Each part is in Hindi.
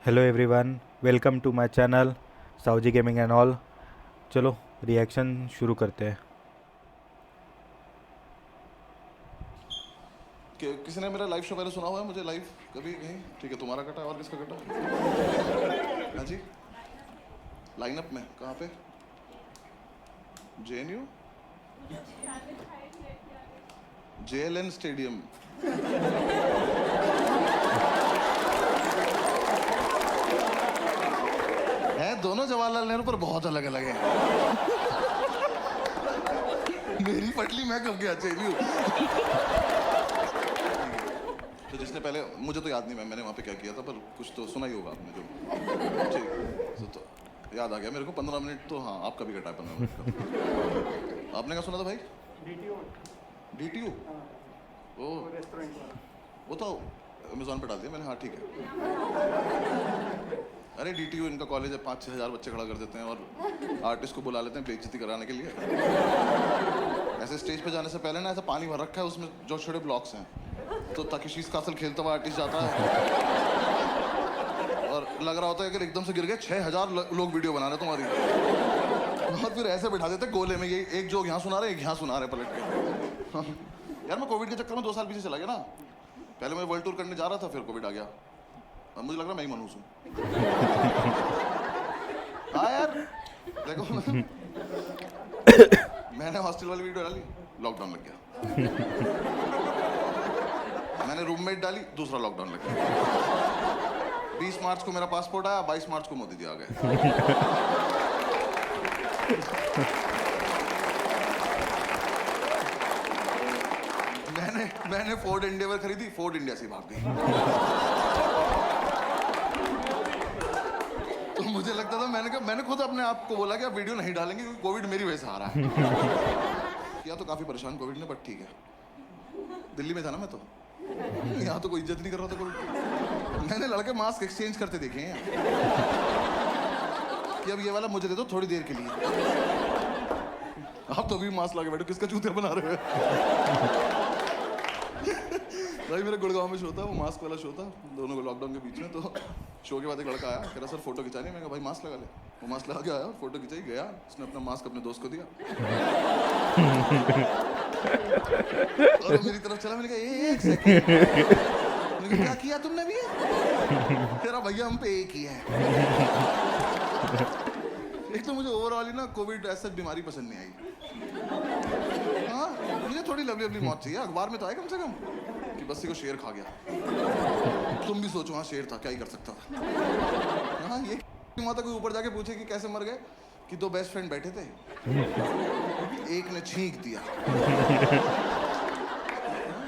Hello everyone, welcome to my channel Sauji gaming and all. चलो रिएक्शन शुरू करते हैं। किसी ने मेरा लाइव शो पहले सुना हुआ है? मुझे लाइव कभी कहीं? ठीक है, तुम्हारा कटा है और किसका कटा? हाँ जी, लाइनअप में कहाँ पे? JNU, JLN stadium. है दोनों जवाहरलाल नेहरू पर बहुत अलग अलग है। मेरी पटली मैं कब गया JNU? तो जिसने पहले, मुझे तो याद नहीं मैंने वहाँ पे क्या किया था, पर कुछ तो सुना ही होगा आपने जो। ठीक, तो याद आ गया मेरे को। 15 मिनट तो हाँ, आपका भी घटा है 15 मिनट का। आपने क्या सुना था भाई? DTU। ओ, वो तो अमेजोन पे डाल दिया मैंने। हाँ ठीक है। अरे DTU इनका कॉलेज है, 5-6 हज़ार बच्चे खड़ा कर देते हैं और आर्टिस्ट को बुला लेते हैं बेइज्जती कराने के लिए। ऐसे स्टेज पे जाने से पहले ना ऐसा पानी भर रखा है उसमें, जो छोटे ब्लॉक्स हैं, तो ताकि शीश कासल खेलता हुआ आर्टिस्ट जाता है और लग रहा होता है कि एकदम से गिर गए। 6,000 लोग वीडियो बना रहे तुम्हारी, और फिर ऐसे बैठा देते गोले में। ये एक जोक यहाँ सुना रहे, एक यहाँ सुना रहे पलट के। यार मैं कोविड के चक्कर में 2 साल पीछे चला गया ना। पहले मैं वर्ल्ड टूर करने जा रहा था, फिर कोविड आ गया। अब मुझे लग रहा है मैं ही मनहूस हूँ। हाँ यार देखो, मैंने हॉस्टल वाली वीडियो डाली, लॉकडाउन लग गया। मैंने रूममेट डाली, दूसरा लॉकडाउन लग गया। 20 मार्च को मेरा पासपोर्ट आया, 22 मार्च को मोदी जी आ गए। मैंने फोर्ड एंडेवर खरीदी, फोर्ड इंडिया से भाग गई। तो मुझे लगता था, मैंने खुद अपने आप को बोला कि अब वीडियो नहीं डालेंगे क्योंकि कोविड मेरी वजह से आ रहा है। किया तो काफी परेशान कोविड ने, बट ठीक है। दिल्ली में था ना मैं, तो यहाँ तो कोई इज्जत नहीं कर रहा था कोविड। मैंने लड़के मास्क एक्सचेंज करते देखे हैं कि अब ये वाला मुझे दे दो थोड़ी देर के लिए। आप तो अभी मास्क लगा बैठो, किसका चूतिया बना रहे हो? भाई मेरे गुड़गांव में शो था, वो मास्क वाला शो था, दोनों को लॉकडाउन के बीच में। तो शो के बाद एक लड़का आया, कह रहा सर फोटो खिंचानी है। मैं कहा भाई मास्क लगा ले। वो मास्क लगा के आया, फोटो खिंचाई, गया। उसने अपना मास्क अपने दोस्त को दिया और वो मेरी तरफ चला। मैंने कहा एक सेकंड, क्या किया तुमने भी? तेरा भैया हम पे एक ही है। एक तो मुझे ओवरऑल ही ना कोविड ऐसा बीमारी पसंद नहीं आई। हाँ, मुझे थोड़ी लवली लवली मौत चाहिए। अखबार में तो आए कम से कम कि बस्सी को शेर खा गया। तुम भी सोचो, हाँ शेर था, क्या ही कर सकता था। हाँ, ये माता कोई ऊपर जाके पूछे कि कैसे मर गए, कि 2 बेस्ट फ्रेंड बैठे थे, एक ने छींक दिया।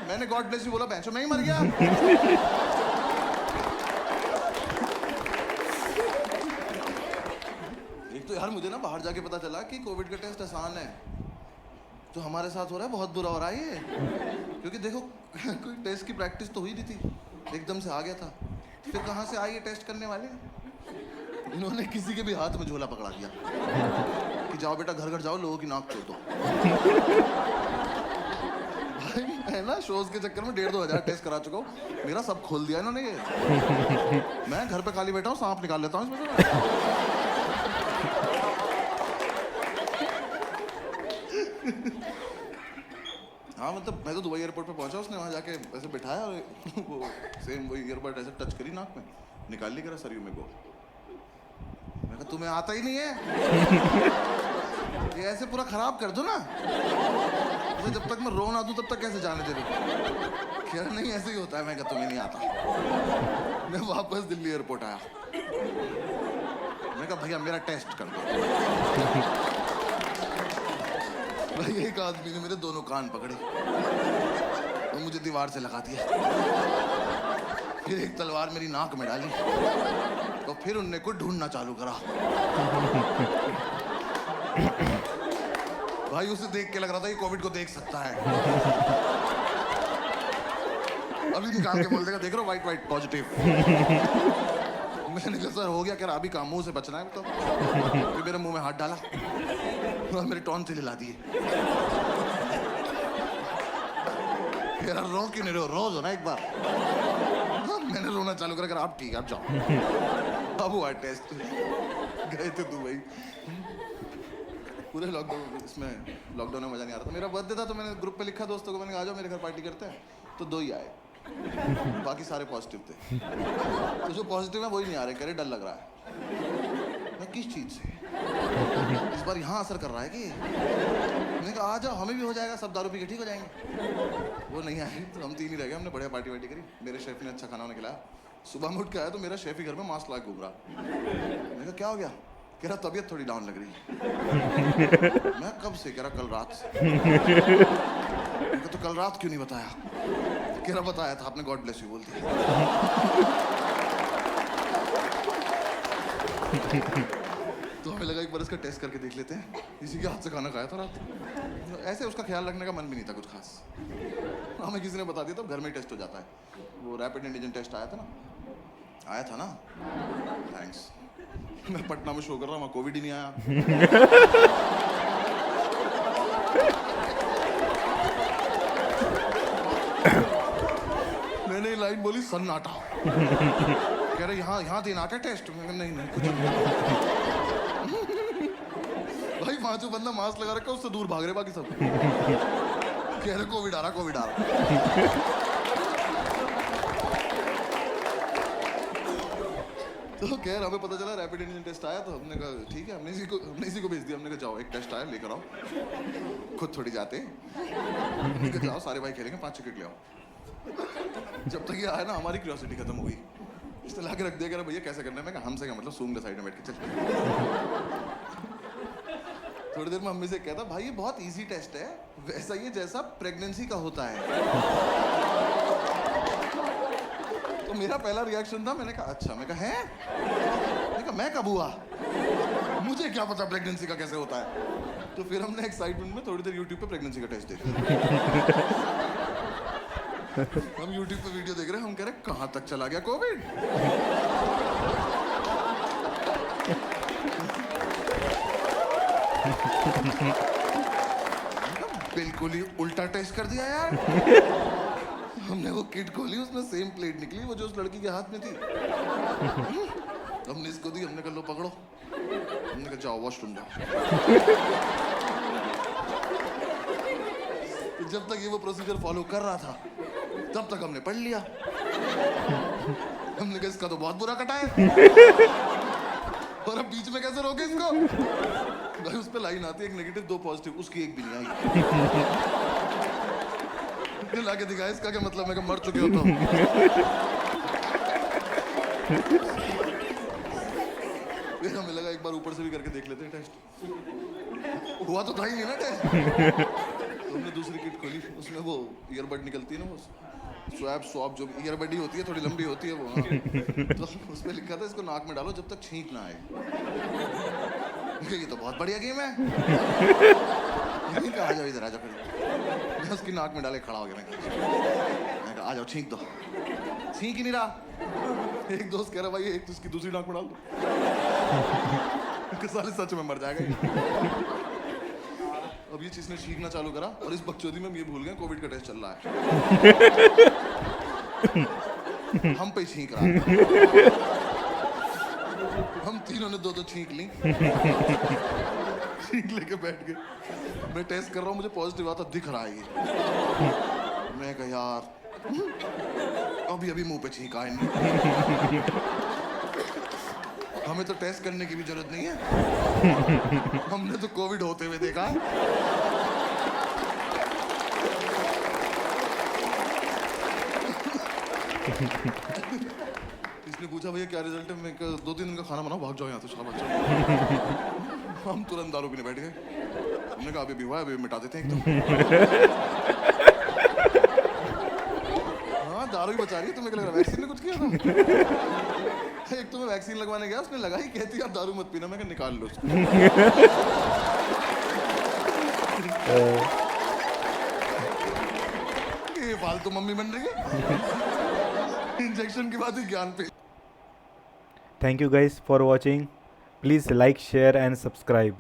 मैंने गॉड ब्लेस यू बोला, बेंचो मैं ही मर गया। एक तो यार मुझे ना बाहर जाके पता चला कि कोविड का टेस्ट आसान है। जो हमारे साथ हो रहा है बहुत बुरा हो रहा है ये। क्योंकि देखो कोई टेस्ट की प्रैक्टिस तो हुई नहीं थी, एकदम से आ गया था। फिर कहाँ से आए ये टेस्ट करने वाले? इन्होंने किसी के भी हाथ में झोला पकड़ा दिया कि जाओ बेटा घर घर जाओ, लोगों की नाक खोल दो। भाई मैं ना शोज के चक्कर में 1,500-2 हज़ार टेस्ट करा चुका हूँ। मेरा सब खोल दिया इन्होंने ये। मैं घर पे खाली बैठा हूँ, सांप निकाल लेता हूँ इसमें से। हाँ मतलब मैं तो दुबई एयरपोर्ट पे पहुंचा, उसने वहाँ जाके ऐसे बिठाया और वो सेम वही ईयरबड ऐसे टच करी नाक में, निकाल ली, करा सर यू में गो। मैं कहा तुम्हें आता ही नहीं है, ये ऐसे पूरा खराब कर दो ना। तो जब तक मैं रो ना दूं तब तक कैसे जाने दे रही? कह रहा नहीं ऐसे ही होता है। मैं कहा तुम्हें नहीं आता। मैं वापस दिल्ली एयरपोर्ट आया, मैं कहा भैया मेरा टेस्ट कर दो। भाई एक आदमी ने मेरे दोनों कान पकड़े और मुझे दीवार से लगा दिया। फिर एक तलवार मेरी नाक में डाली तो फिर उनने को ढूंढना चालू करा। भाई उसे देख के लग रहा था ये कोविड को देख सकता है। अभी निकाल के बोल देगा देख रहे हो वाइट वाइट पॉजिटिव। मैंने कहा सर हो गया? कह रहा अभी काम, मुंह से बचना है। तो फिर मेरे मुंह में हाथ डाला और मेरे टॉन से हिला दिए। कह रहा रो क्यों नहीं रहे हो? रोज हो ना एक बार। मैंने रोना चालू करा, आप ठीक है आप जाओ। अब हुआ टेस्ट, गए थे दुबई। पूरे लॉकडाउन में मजा नहीं आ रहा था। मेरा बर्थडे था तो मैंने ग्रुप पे लिखा दोस्तों को, मैंने कहा आ जाओ मेरे घर पार्टी करते हैं, तो 2 ही आए, बाकी सारे पॉजिटिव थे। तो जो पॉजिटिव है वही नहीं आ रहे, कह रहे डर लग रहा है। मैं किस चीज से, इस बार यहाँ असर कर रहा है कि? मैंने कहा आ जाओ हमें भी हो जाएगा, सब दारू पी के ठीक हो जाएंगे। वो नहीं आए तो हम 3 ही रह गए। हमने बढ़िया पार्टी वार्टी करी, मेरे शेफ ने अच्छा खाना वाना खिलाया। सुबह में उठ के आया तो मेरा शेफ ही घर में मास्क लगा घूम रहा। मैंने कहा क्या हो गया? कह रहा तबीयत थोड़ी डाउन लग रही है। मैं कब से? कह रहा कल रात से। मैंने कहा तो कल रात क्यों नहीं बताया? कह रहा बताया था, आपने गॉड ब्लेस यू बोल दिया। तो हमें लगा एक बार इसका टेस्ट करके देख लेते हैं। इसी के हाथ से खाना खाया था रात। ऐसे उसका ख्याल रखने का मन भी नहीं था कुछ खास। हमें किसी ने बता दिया तो घर में ही टेस्ट हो जाता है। वो रैपिड एंटीजन टेस्ट आया था ना? थैंक्स। मैं पटना में शो कर रहा हूँ, वहाँ कोविड ही नहीं आया। मैंने लाइन बोली सन्नाटा। कह रहे यहाँ देना क्या टेस्ट? नहीं कुछ नहीं। भाई वहाँ जो बंदा मास्क लगा रखा उससे दूर भाग रहे बाकी सब। कह रहे कोविड आ रहा। तो खैर हमें पता चला रैपिड एंटीजन टेस्ट आया, तो हमने कहा ठीक है, हमने इसी को भेज दिया। हमने कहा जाओ एक टेस्ट आया लेकर आओ, खुद थोड़ी जाते। हमने कहा जाओ सारे भाई खेलेंगे, 5 विकेट ले आओ। जब तक ये आया ना हमारी क्यूरियोसिटी खत्म हो गई। इसने लाके रख दिया, कह रहा भैया कैसे करना है? मैं कहा हमसे क्या मतलब, सूंघ ले साइड में बैठ के चल। थोड़ी देर में मम्मी से कहता भाई ये बहुत इजी टेस्ट है, वैसा ही जैसा प्रेगनेंसी का होता है। तो मेरा पहला रिएक्शन था, मैंने कहा अच्छा। मैं कहा है? मैंने कहा मैं कब हुआ? मुझे क्या पता प्रेगनेंसी का कैसे होता है। तो फिर हमने एक्साइटमेंट में थोड़ी देर यूट्यूब पे प्रेगनेंसी का टेस्ट देखा। हम यूट्यूब पे वीडियो देख रहे हैं, हम कह रहे कहां तक चला गया कोविड। बिल्कुल ही उल्टा टेस्ट कर दिया यार। हमने वो किट खोली, उसमें सेम प्लेट निकली वो जो उस लड़की के हाथ में थी। हमने इसको दी, हमने कहा लो पकड़ो। हमने कहा जाओ वॉशरूम जाओ। तो जब तक ये वो प्रोसीजर फॉलो कर रहा था तब तक हमने पढ़ लिया। हमने कहा इसका तो बहुत बुरा कटा है। और अब बीच में कैसे रोके इसको? भाई उस पे लाइन आती है, एक नेगेटिव 2 पॉजिटिव, उसकी एक भी नहीं आई। लाके दिखाया इसका क्या मतलब? मैं मर चुके हो तो। फिर हमें लगा एक बार ऊपर से भी करके देख लेते हैं टेस्ट। हुआ तो था ही नहीं ना टेस्ट। तो हमने दूसरी किट खोली, उसमें वो ईयरबड निकलती है ना, वो स्वैब जो ईयरबड ही होती है, थोड़ी लंबी होती है वो। तो उसमें लिखा था इसको नाक में डालो जब तक छींक ना आए। ये तो बहुत बढ़िया गेम है। आ जाओ इधर, आ जाओ। मैं उसकी नाक में डाले खड़ा हो गया। मैं कहा आ जाओ छींक दो। छींक ही नहीं रहा। एक दोस्त कह रहा भाई एक तो उसकी दूसरी नाक में डाल दो। साले सच में मर जाएगा। अब ये चीज ने छींकना चालू करा और इस बकचोदी में ये भूल गए कोविड का टेस्ट चल रहा है। हम पे छींक रहा है। हम तीनों ने 2-2 छींक ली। छींक लेके बैठ गए। मैं टेस्ट कर रहा हूँ, मुझे पॉजिटिव आता दिख रहा है ये। मैं कहा यार अभी मुंह पे छींक आए नहीं। हमें तो टेस्ट करने की भी जरूरत नहीं है। हमने तो कोविड होते हुए देखा। इसने पूछा भैया क्या रिजल्ट है? मैं 2-3 दिन का खाना बनाओ, भाग जाओ यहाँ तो शाबाश। हम तुरंत दारू पीने बैठ गए। हमने कहा अभी हुआ है, अभी मिटा देते हैं एकदम। हाँ दारू ही बचा रही है। तुम्हें क्या लग रहा है वैक्सीन ने कुछ किया था? एक तो मैं वैक्सीन लगवाने गया, उसने लगाई, कहती आप दारू मत पीना। मैं कहा निकाल लो उसको। ये फालतू मम्मी बन रही है। इंजेक्शन के बाद ही ज्ञान पे। Thank you guys for watching. Please like, share and subscribe.